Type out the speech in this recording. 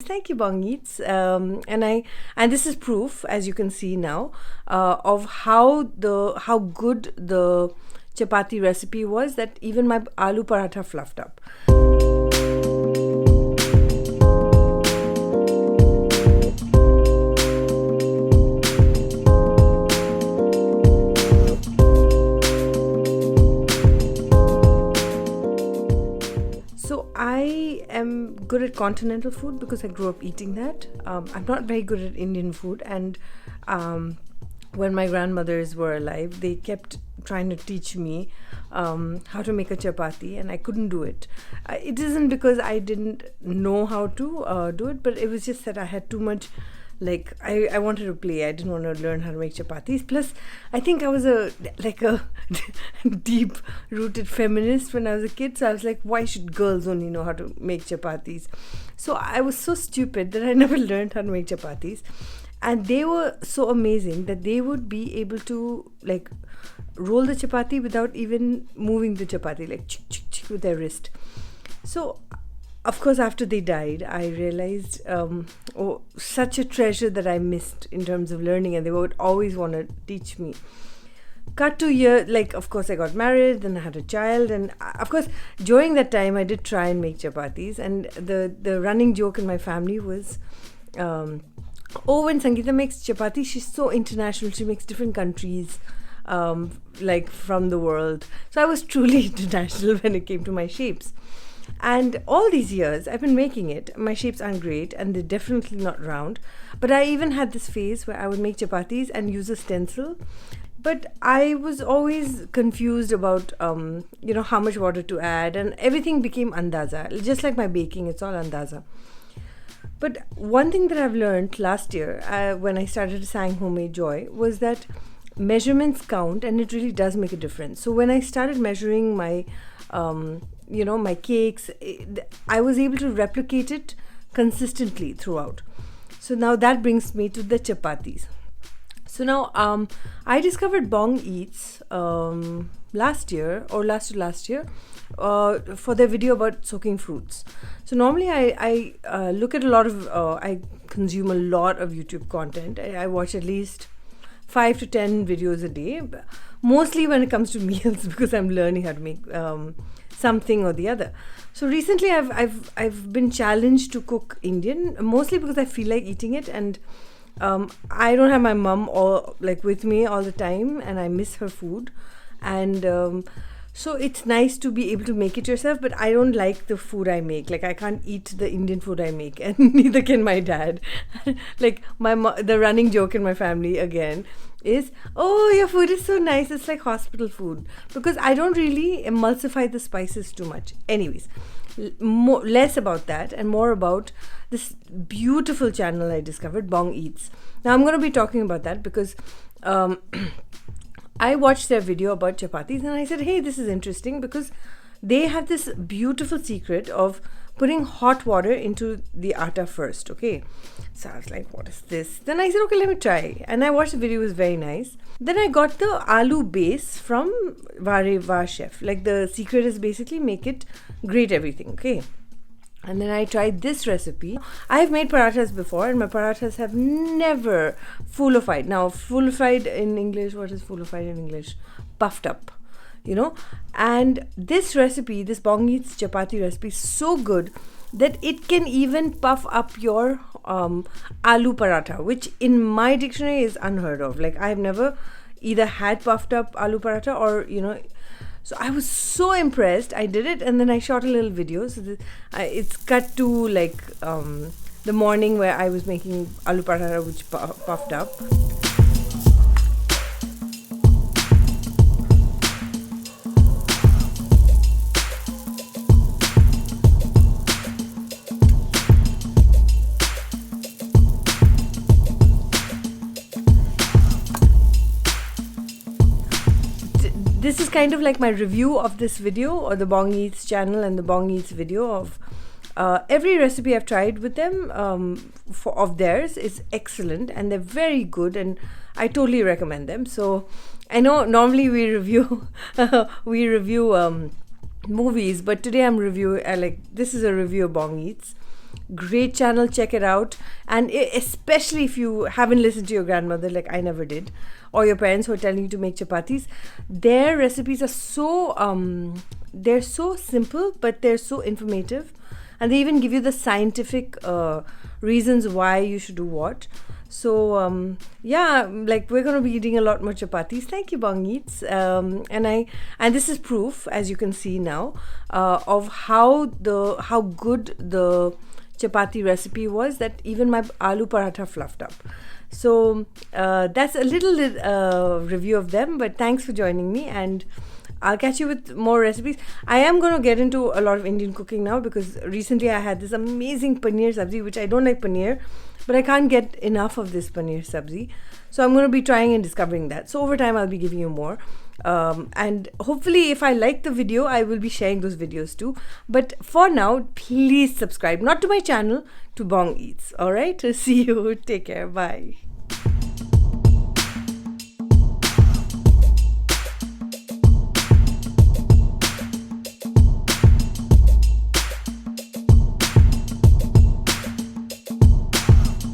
Thank you, Bong Eats. And this is proof, as you can see now, of how good the chapati recipe was, that even my aloo paratha fluffed up. So I am good at continental food because I grew up eating that. I'm not very good at Indian food, and when my grandmothers were alive, they kept trying to teach me how to make a chapati, and I couldn't do it. It isn't because I didn't know how to do it, but it was just that I had too much. I wanted to play. I didn't want to learn how to make chapatis. Plus, I think I was a deep-rooted feminist when I was a kid. So I was like, why should girls only know how to make chapatis? So I was so stupid that I never learned how to make chapatis. And they were so amazing that they would be able to roll the chapati without even moving the chapati, chick with their wrist. So of course, after they died, I realized, such a treasure that I missed in terms of learning, and they would always want to teach me. Cut to year, of course, I got married, then I had a child, and of course, during that time, I did try and make chapatis, and the running joke in my family was, when Sangeeta makes chapati, she's so international, she makes different countries, from the world. So I was truly international when it came to my shapes. And all these years, I've been making it. My shapes aren't great, and they're definitely not round. But I even had this phase where I would make chapatis and use a stencil. But I was always confused about, how much water to add. And everything became andaza. Just like my baking, it's all andaza. But one thing that I've learned last year, when I started to sang Homemade Joy, was that measurements count, and it really does make a difference. So when I started measuring my my cakes, I was able to replicate it consistently throughout. So now that brings me to the chapatis. So now I discovered Bong Eats last year or last year for their video about soaking fruits. So normally I look at I consume a lot of YouTube content. I watch at least 5 to 10 videos a day, mostly when it comes to meals, because I'm learning how to make something or the other. So recently I've been challenged to cook Indian, mostly because I feel like eating it, and I don't have my mom with me all the time, and I miss her food, and so it's nice to be able to make it yourself. But I don't like the food I make. I can't eat the Indian food I make, and neither can my dad. The running joke in my family again is, oh, your food is so nice, it's like hospital food, because I don't really emulsify the spices too much. Anyways, less about that and more about this beautiful channel I discovered, Bong Eats. Now I'm going to be talking about that because I watched their video about chapatis, and I said, hey, this is interesting, because they have this beautiful secret of putting hot water into the atta first. Okay, so I was like, what is this? Then I said, okay, let me try, and I watched the video. It was very nice. Then I got the aloo base from Va Chef. The secret is basically make it grate everything. Okay, and then I tried this recipe. I've made parathas before, and my parathas have never fulified. Now, fulified in English, what is fulified in English? Puffed up, and this recipe, this Bong Eats chapati recipe, is so good that it can even puff up your aloo paratha, which in my dictionary is unheard of. I've never either had puffed up aloo paratha or so I was so impressed. I did it, and then I shot a little video. So it's cut to the morning where I was making aloo paratha, which puffed up. This is kind of like my review of this video, or the Bong Eats channel and the Bong Eats video of every recipe I've tried with them of theirs is excellent, and they're very good, and I totally recommend them. So I know normally we review movies, but today I'm this is a review of Bong Eats. Great channel, check it out. And especially if you haven't listened to your grandmother, like I never did, or your parents who are telling you to make chapatis, their recipes are so they're so simple, but they're so informative, and they even give you the scientific reasons why you should do what. So yeah, like we're gonna be eating a lot more chapatis. Thank you, Bong Eats. And this is proof, as you can see now, of how good the chapati recipe was, that even my aloo paratha fluffed up. So that's a little review of them, but thanks for joining me, and I'll catch you with more recipes. I am going to get into a lot of Indian cooking now, because recently I had this amazing paneer sabzi, which I don't like paneer, but I can't get enough of this paneer sabzi. So I'm going to be trying and discovering that. So over time I'll be giving you more. And hopefully if I like the video, I will be sharing those videos too. But for now, please subscribe, not to my channel, to Bong Eats. Alright? See you. Take care. Bye.